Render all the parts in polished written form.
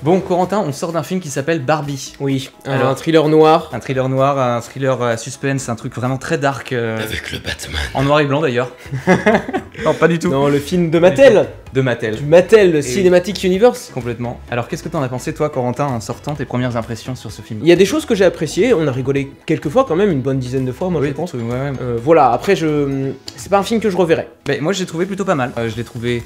Bon, Corentin, on sort d'un film qui s'appelle Barbie. Oui, Alors, un thriller noir. Un thriller noir, un thriller suspense, un truc vraiment très dark. Avec le Batman. En noir et blanc d'ailleurs. Non, pas du tout. Non, le film de Mattel. De Mattel. Du Mattel Cinematic Universe. Complètement. Alors, qu'est-ce que t'en as pensé, toi, Corentin, en sortant tes premières impressions sur ce film? Il y a des choses que j'ai appréciées, on a rigolé quelques fois quand même, une bonne dizaine de fois, moi je pense. Ouais. Voilà, après c'est pas un film que je reverrai. Ben, moi, je l'ai trouvé plutôt pas mal. Je l'ai trouvé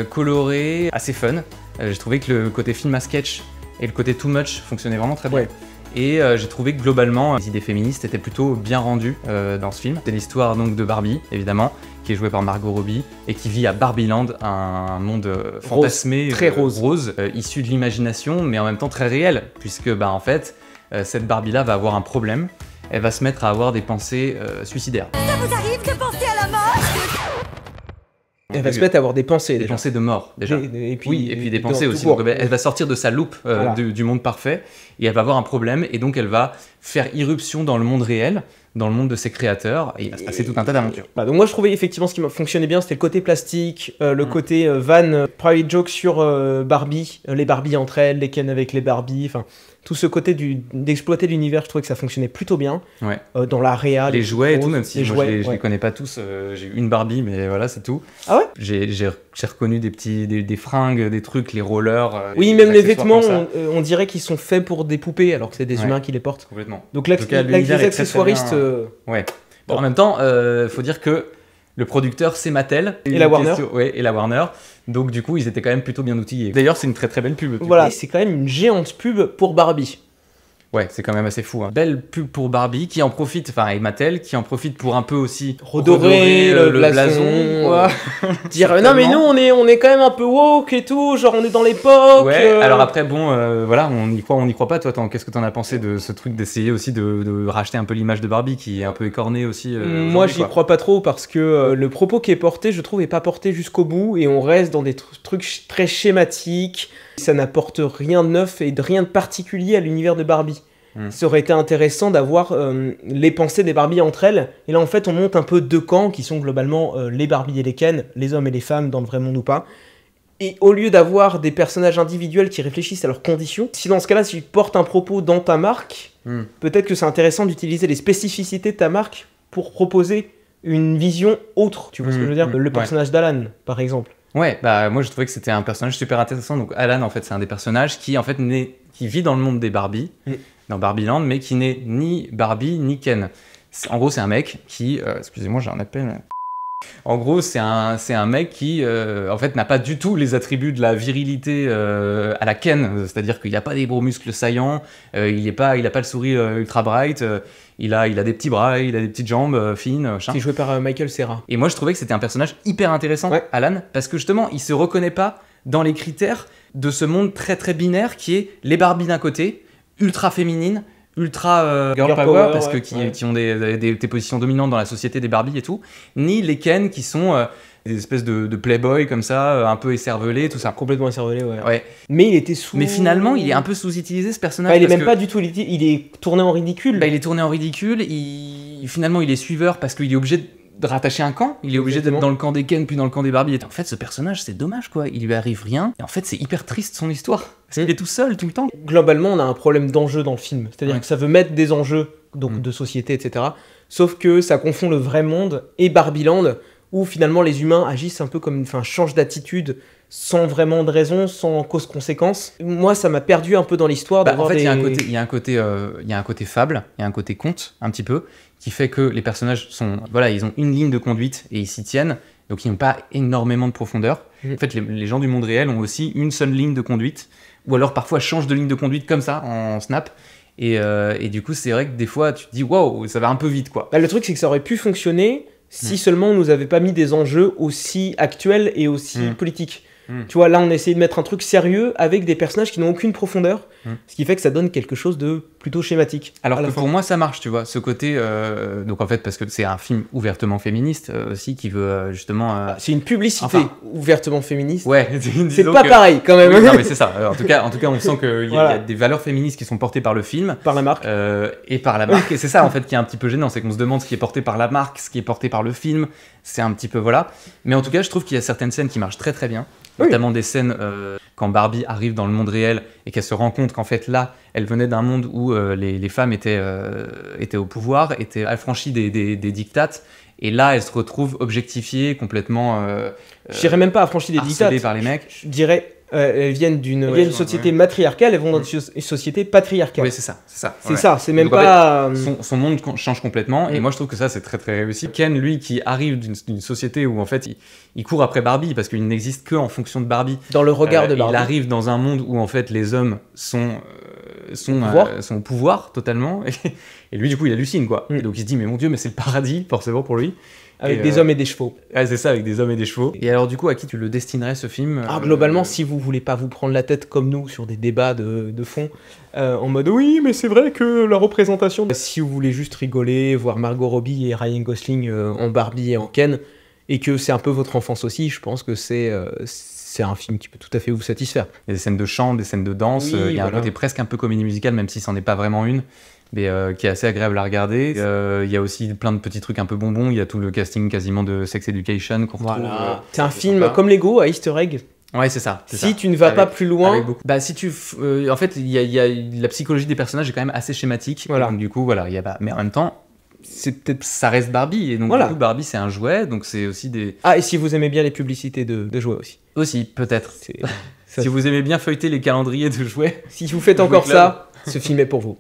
coloré, assez fun. J'ai trouvé que le côté film à sketch et le côté too much fonctionnaient vraiment très bien. Ouais. Et j'ai trouvé que globalement, les idées féministes étaient plutôt bien rendues dans ce film. C'est l'histoire donc de Barbie, évidemment, qui est jouée par Margot Robbie et qui vit à Barbieland, un monde fantasmé, très rose, issu de l'imagination, mais en même temps très réel, puisque bah, en fait, cette Barbie-là va avoir un problème. Elle va se mettre à avoir des pensées suicidaires. Ça vous arrive de penser à la mort? Elle va se mettre à avoir des pensées Des déjà. pensées de mort, déjà. Et puis, Oui, et puis des pensées tout aussi. court. Donc, elle va sortir de sa loupe Voilà. du monde parfait et elle va avoir un problème et donc elle va faire irruption dans le monde réel, dans le monde de ses créateurs et il va se passer tout un tas d'aventures. Bah, donc moi je trouvais effectivement ce qui fonctionnait bien, c'était le côté plastique, le côté van, private joke sur Barbie, les Barbie entre elles, les Ken avec les Barbie, enfin tout ce côté d'exploiter l'univers, je trouvais que ça fonctionnait plutôt bien. Ouais. Dans la réa, Les jouets et tout, même si les moi, jouets, je les connais pas tous, j'ai eu une Barbie mais voilà c'est tout. Ah ouais? J'ai reconnu des fringues, des trucs, les rollers. Oui, des même les accessoires vêtements, comme ça. on dirait qu'ils sont faits pour des poupées alors que c'est des Ouais. humains qui les portent. Complètement. Donc En tout cas, les l'univers est très, très accessoiristes... bien. Ouais. Bon, en même temps, faut dire que le producteur c'est Mattel. Et la Warner. Ouais, et la Warner. Donc du coup, ils étaient quand même plutôt bien outillés. D'ailleurs, c'est une très très belle pub. Voilà, c'est quand même une géante pub pour Barbie. Ouais, c'est quand même assez fou. Hein. Belle pub pour Barbie qui en profite, enfin et Mattel qui en profite pour un peu aussi Redorer le blason. Ouais. Dire non mais nous on est quand même un peu woke et tout, genre on est dans l'époque. Ouais, alors après bon, voilà, on y croit pas. Toi, qu'est-ce que t'en as pensé de ce truc d'essayer aussi de racheter un peu l'image de Barbie qui est un peu écornée aussi Moi j'y crois pas trop parce que le propos qui est porté, je trouve, est pas porté jusqu'au bout et on reste dans des trucs très schématiques. Ça n'apporte rien de neuf et de rien de particulier à l'univers de Barbie. Ça aurait été intéressant d'avoir les pensées des Barbie entre elles. Et là, en fait, on monte un peu deux camps qui sont globalement les Barbie et les Ken, les hommes et les femmes dans le vrai monde ou pas. Et au lieu d'avoir des personnages individuels qui réfléchissent à leurs conditions, si dans ce cas-là, si tu portes un propos dans ta marque, peut-être que c'est intéressant d'utiliser les spécificités de ta marque pour proposer une vision autre. Tu vois ce que je veux dire? Le personnage d'Alan, par exemple. Ouais, bah moi je trouvais que c'était un personnage super intéressant. Donc Alan, en fait, c'est un des personnages qui en fait qui vit dans le monde des Barbie, dans Barbieland, mais qui n'est ni Barbie ni Ken. En gros, c'est un mec qui, excusez-moi, j'ai un appel. En gros, c'est un mec qui, en fait, n'a pas du tout les attributs de la virilité à la Ken. C'est-à-dire qu'il n'a pas des gros muscles saillants, il a pas le sourire ultra bright, il a des petits bras, il a des petites jambes fines. C'est joué par Michael Cera. Et moi, je trouvais que c'était un personnage hyper intéressant, Alan, parce que justement, il se reconnaît pas dans les critères de ce monde très très binaire qui est les Barbie d'un côté, ultra féminines, ultra girl power, parce que qui ont des positions dominantes dans la société des Barbie et tout, ni les Ken qui sont des espèces de playboy comme ça, un peu écervelés, tout ça. Complètement écervelé, Ouais. Mais il était Mais finalement, il est un peu sous-utilisé ce personnage. Bah, il est même pas du tout, il est tourné en ridicule. Bah, il est tourné en ridicule, finalement il est suiveur parce qu'il est obligé de rattacher un camp, il est obligé d'être dans le camp des Ken puis dans le camp des Barbie. Et en fait, ce personnage, c'est dommage quoi, il lui arrive rien. Et en fait, c'est hyper triste son histoire. Parce qu'il est tout seul tout le temps. Globalement, on a un problème d'enjeu dans le film. C'est-à-dire que ça veut mettre des enjeux donc de société, etc. Sauf que ça confond le vrai monde et Barbieland, où finalement les humains agissent un peu comme, enfin, changent d'attitude sans vraiment de raison, sans cause-conséquence. Moi, ça m'a perdu un peu dans l'histoire. En fait, il y a un côté fable, il y a un côté conte, un petit peu, qui fait que les personnages ils ont une ligne de conduite et ils s'y tiennent, donc ils n'ont pas énormément de profondeur. En fait, les gens du monde réel ont aussi une seule ligne de conduite, ou alors parfois changent de ligne de conduite comme ça, en snap. Et du coup, c'est vrai que des fois, tu te dis, waouh, ça va un peu vite, quoi. Bah, le truc, c'est que ça aurait pu fonctionner si seulement on nous avait pas mis des enjeux aussi actuels et aussi politiques. Tu vois, là, on a essayé de mettre un truc sérieux avec des personnages qui n'ont aucune profondeur, ce qui fait que ça donne quelque chose de plutôt schématique. Alors que pour moi, ça marche, tu vois, ce côté... donc en fait, parce que c'est un film ouvertement féministe aussi, qui veut justement... c'est une publicité ouvertement féministe. Ouais, c'est pas pareil, quand même. Oui, non, mais c'est ça. En tout cas, on sent qu'il y a des valeurs féministes qui sont portées par le film. Par la marque. Et par la marque. Et c'est ça, en fait, qui est un petit peu gênant, c'est qu'on se demande ce qui est porté par la marque, ce qui est porté par le film. C'est un petit peu, voilà. Mais en tout cas, je trouve qu'il y a certaines scènes qui marchent très très bien. Notamment des scènes quand Barbie arrive dans le monde réel et qu'elle se rend compte qu'en fait là, elle venait d'un monde où les femmes étaient au pouvoir, étaient affranchies des dictates, et là elle se retrouve objectifiée, complètement Je dirais même pas affranchie des dictats. par les mecs. Je dirais, elles viennent d'une société matriarcale, elles vont dans une société patriarcale. Oui, c'est ça. C'est ça, c'est même Donc, pas... en fait, son monde change complètement, et moi je trouve que ça c'est très très réussi. Ken, lui, qui arrive d'une société où en fait il court après Barbie parce qu'il n'existe que en fonction de Barbie. Dans le regard de Barbie. Il arrive dans un monde où en fait les hommes sont au pouvoir totalement, et lui du coup il hallucine quoi. Et donc il se dit mais mon Dieu, mais c'est le paradis forcément pour lui. Avec des hommes et des chevaux. Ouais, c'est ça, avec des hommes et des chevaux. Et alors du coup, à qui tu le destinerais ce film? Globalement, si vous voulez pas vous prendre la tête comme nous sur des débats de fond, en mode oui, mais c'est vrai que la représentation... Si vous voulez juste rigoler, voir Margot Robbie et Ryan Gosling en Barbie et en Ken, et que c'est un peu votre enfance aussi, je pense que c'est un film qui peut tout à fait vous satisfaire. Il y a des scènes de chant, des scènes de danse, il y a un côté presque un peu comédie musicale, même si c'en est pas vraiment une, mais qui est assez agréable à regarder. Il y a aussi plein de petits trucs un peu bonbons, il y a tout le casting quasiment de Sex Education qu'on retrouve. C'est un film comme Lego à Easter egg. Ouais, c'est ça. Si tu ne vas pas plus loin... si tu... en fait, il y a la psychologie des personnages est quand même assez schématique. Voilà. Donc du coup, voilà, mais en même temps, ça reste Barbie, et donc du coup, Barbie c'est un jouet, donc c'est aussi des... Ah, et si vous aimez bien les publicités de jouets aussi. Aussi, peut-être. Si vous aimez bien feuilleter les calendriers de jouets... Si vous faites encore ça, ce film est pour vous.